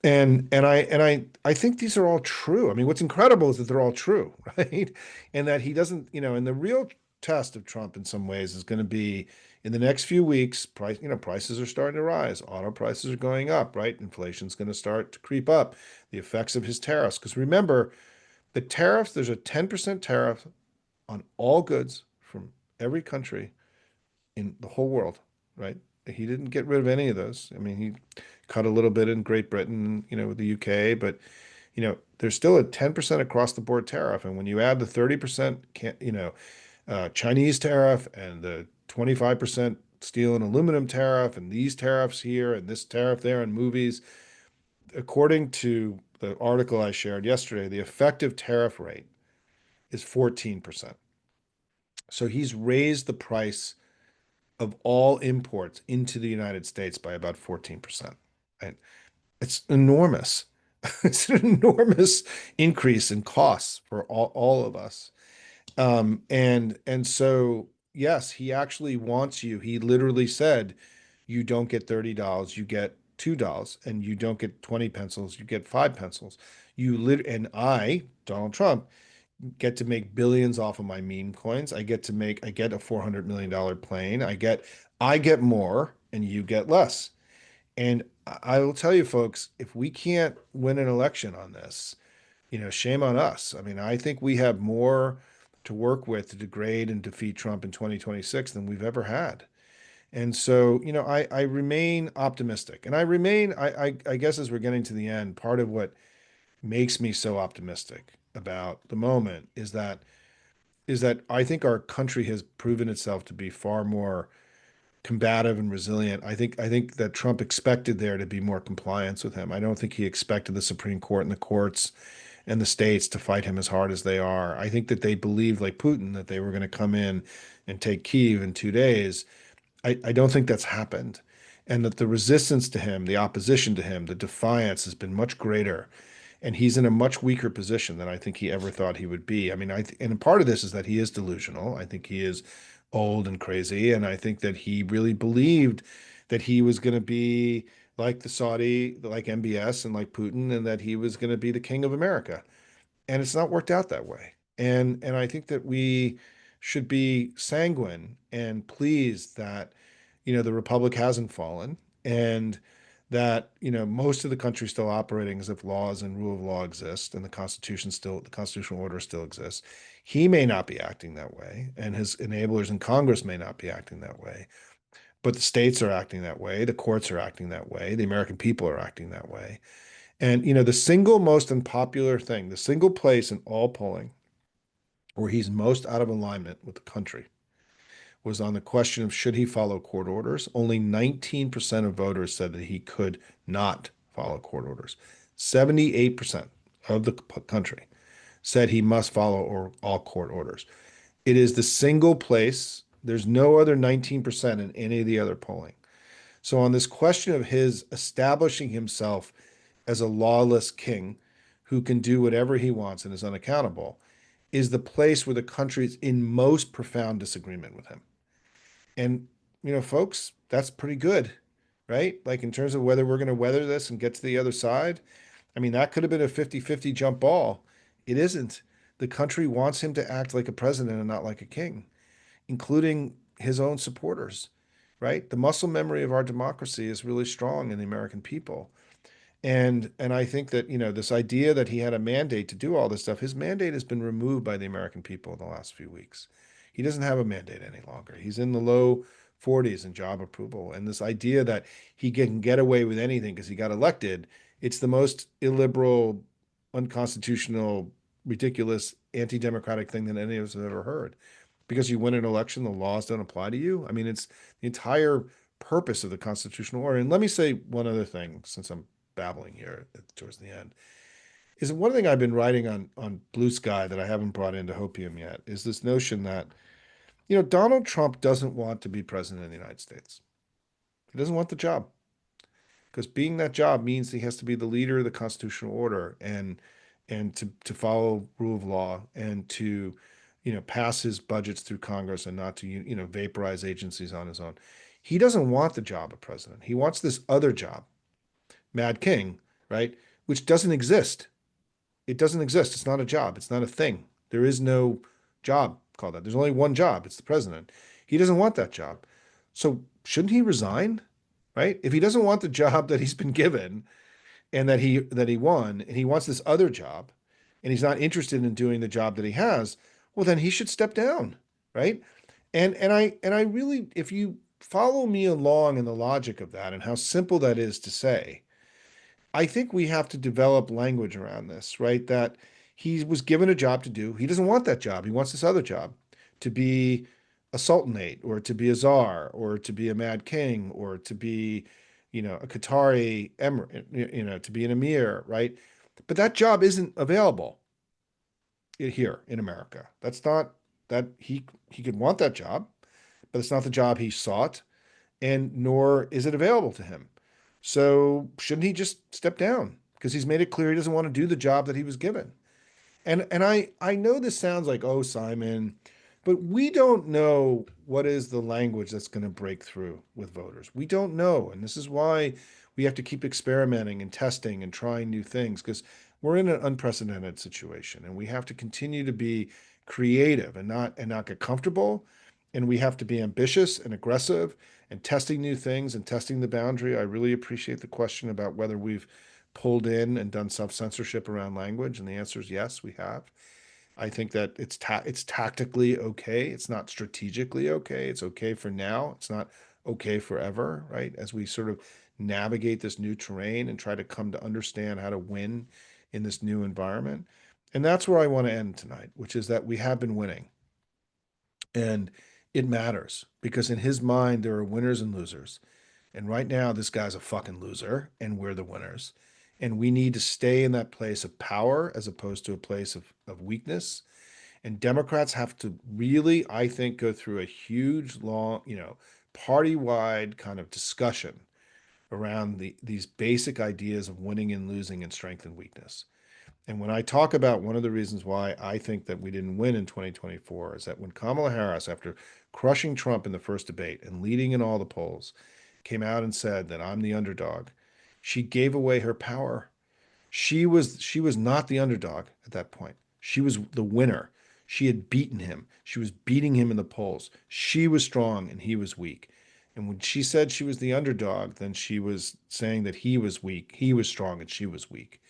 And I think these are all true. I mean, what's incredible is that they're all true, right? And that he doesn't, and the real test of Trump in some ways is going to be in the next few weeks, prices are starting to rise, auto prices are going up, right? Inflation's going to start to creep up, the effects of his tariffs. Because remember, the tariffs, there's a 10% tariff on all goods from every country in the whole world, right? He didn't get rid of any of those. I mean, he cut a little bit in Great Britain, with the UK, but there's still a 10% across the board tariff. And when you add the 30%, Chinese tariff and the 25% steel and aluminum tariff and these tariffs here and this tariff there and movies, according to the article I shared yesterday, the effective tariff rate is 14%. So he's raised the price of all imports into the United States by about 14%. Right? It's enormous. It's an enormous increase in costs for all of us. And so yes, he actually wants you. He literally said, you don't get $30, you get $2, and you don't get 20 pencils, you get 5 pencils. And I, Donald Trump, get to make billions off of my meme coins. I get a $400 million plane. I get more and you get less. And I will tell you folks, if we can't win an election on this, shame on us. I mean, I think we have more to work with to degrade and defeat Trump in 2026 than we've ever had. And so, I remain optimistic. And I guess as we're getting to the end, part of what makes me so optimistic about the moment is that I think our country has proven itself to be far more combative and resilient. I think that Trump expected there to be more compliance with him. I don't think he expected the Supreme Court and the courts and the states to fight him as hard as they are. I think that they believed, like Putin, that they were going to come in and take Kyiv in 2 days. I don't think that's happened. And that the resistance to him, the opposition to him, the defiance has been much greater. And he's in a much weaker position than I think he ever thought he would be. I mean, and part of this is that he is delusional. I think he is old and crazy. And I think that he really believed that he was going to be like the Saudi, like MBS and like Putin, and that he was going to be the king of America. And it's not worked out that way. And I think that we should be sanguine and pleased that, the republic hasn't fallen and that, most of the country still operating as if laws and rule of law exist and the constitutional order still exists. He may not be acting that way, and his enablers in Congress may not be acting that way, but the states are acting that way, the courts are acting that way, the American people are acting that way. And the single most unpopular thing, the single place in all polling where he's most out of alignment with the country was on the question of should he follow court orders. Only 19% of voters said that he could not follow court orders. 78% of the country said he must follow all court orders. It is the single place. There's no other 19% in any of the other polling. So on this question of his establishing himself as a lawless king who can do whatever he wants and is unaccountable, is the place where the country is in most profound disagreement with him. And, folks, that's pretty good, right? Like in terms of whether we're going to weather this and get to the other side. I mean, that could have been a 50-50 jump ball. It isn't. The country wants him to act like a president and not like a king, including his own supporters, right? The muscle memory of our democracy is really strong in the American people. And I think that, this idea that he had a mandate to do all this stuff, his mandate has been removed by the American people in the last few weeks. He doesn't have a mandate any longer. He's in the low 40s in job approval. And this idea that he can get away with anything because he got elected, it's the most illiberal, unconstitutional, ridiculous, anti-democratic thing that any of us have ever heard. Because you win an election, the laws don't apply to you. I mean, it's the entire purpose of the constitutional order. And let me say one other thing, since I'm babbling here towards the end, is one thing I've been writing on Blue Sky that I haven't brought into Hopium yet is this notion that, Donald Trump doesn't want to be president of the United States. He doesn't want the job because being that job means he has to be the leader of the constitutional order and to follow rule of law and to, pass his budgets through Congress and not to, vaporize agencies on his own. He doesn't want the job of president. He wants this other job, Mad King, right? Which doesn't exist. It doesn't exist. It's not a job. It's not a thing. There is no job called that. There's only one job. It's the president. He doesn't want that job. So shouldn't he resign? Right? If he doesn't want the job that he's been given and that he won, and he wants this other job, and he's not interested in doing the job that he has, well, then he should step down, right? And I really, if you follow me along in the logic of that and how simple that is to say, I think we have to develop language around this, right? That he was given a job to do. He doesn't want that job. He wants this other job to be a sultanate or to be a czar or to be a mad king or to be, a Qatari emir, to be an emir, right? But that job isn't available here in America. That's not. that he could want that job, but it's not the job he sought, and nor is it available to him. So shouldn't he just step down? Because he's made it clear he doesn't want to do the job that he was given. And I know this sounds like, oh, Simon, but we don't know what is the language that's going to break through with voters. We don't know. And this is why we have to keep experimenting and testing and trying new things, because we're in an unprecedented situation and we have to continue to be creative and not get comfortable. And we have to be ambitious and aggressive and testing new things and testing the boundary. I really appreciate the question about whether we've pulled in and done self-censorship around language, and the answer is yes, we have. I think that it's tactically okay. It's not strategically okay. It's okay for now. It's not okay forever, right? As we sort of navigate this new terrain and try to come to understand how to win in this new environment. And that's where I want to end tonight, which is that we have been winning. And it matters because in his mind, there are winners and losers. And right now, this guy's a fucking loser, and we're the winners. And we need to stay in that place of power as opposed to a place of weakness. And Democrats have to really, I think, go through a huge, long, party-wide kind of discussion around these basic ideas of winning and losing and strength and weakness. And when I talk about one of the reasons why I think that we didn't win in 2024 is that when Kamala Harris, after crushing Trump in the first debate and leading in all the polls, came out and said that I'm the underdog, she gave away her power. She was not the underdog at that point. She was the winner. She had beaten him. She was beating him in the polls. She was strong and he was weak. And when she said she was the underdog, then she was saying that he was weak, he was strong, and she was weak.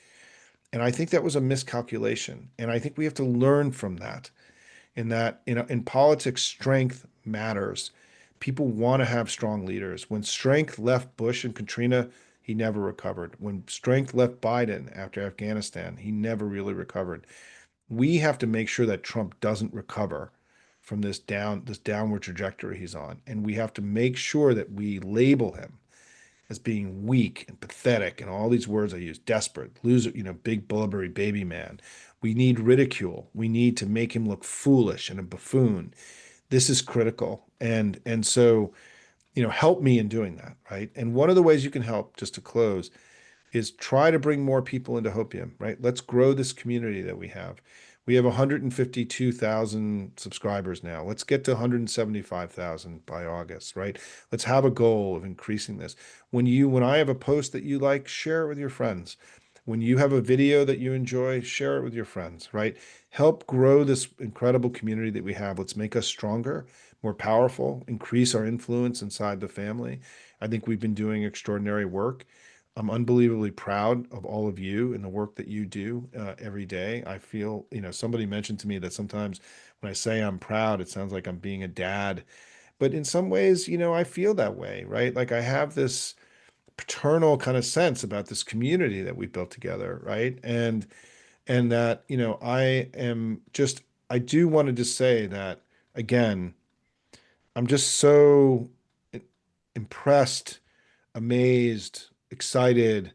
And I think that was a miscalculation. And I think we have to learn from that. In that, in politics, strength matters. People want to have strong leaders. When strength left Bush and Katrina, he never recovered. When strength left Biden after Afghanistan, he never really recovered. We have to make sure that Trump doesn't recover from this downward trajectory he's on. And we have to make sure that we label him as being weak and pathetic and all these words I use, desperate, loser, big Bulberry baby man. We need ridicule. We need to make him look foolish and a buffoon. This is critical. And so, help me in doing that, right? And one of the ways you can help, just to close, is try to bring more people into Hopium, right? Let's grow this community that we have. We have 152,000 subscribers now. Let's get to 175,000 by August, right? Let's have a goal of increasing this. When I have a post that you like, share it with your friends. When you have a video that you enjoy, share it with your friends, right? Help grow this incredible community that we have. Let's make us stronger, more powerful, increase our influence inside the family. I think we've been doing extraordinary work. I'm unbelievably proud of all of you and the work that you do every day. I feel, somebody mentioned to me that sometimes when I say I'm proud, it sounds like I'm being a dad. But in some ways, I feel that way, right? Like I have this paternal kind of sense about this community that we built together, right? And that, I do want to just say that again, I'm just so impressed, amazed, excited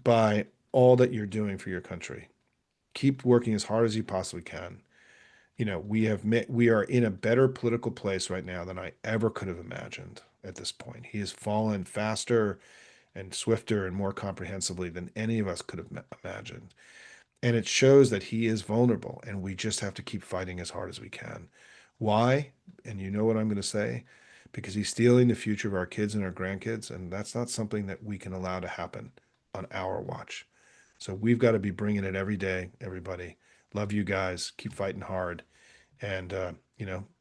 by all that you're doing for your country. Keep working as hard as you possibly can. We are in a better political place right now than I ever could have imagined at this point. He has fallen faster and swifter and more comprehensively than any of us could have imagined. And it shows that he is vulnerable, and we just have to keep fighting as hard as we can. Why? And you know what I'm going to say? Because he's stealing the future of our kids and our grandkids, and that's not something that we can allow to happen on our watch. So we've got to be bringing it every day, everybody. Love you guys. Keep fighting hard. And,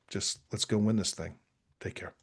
just let's go win this thing. Take care.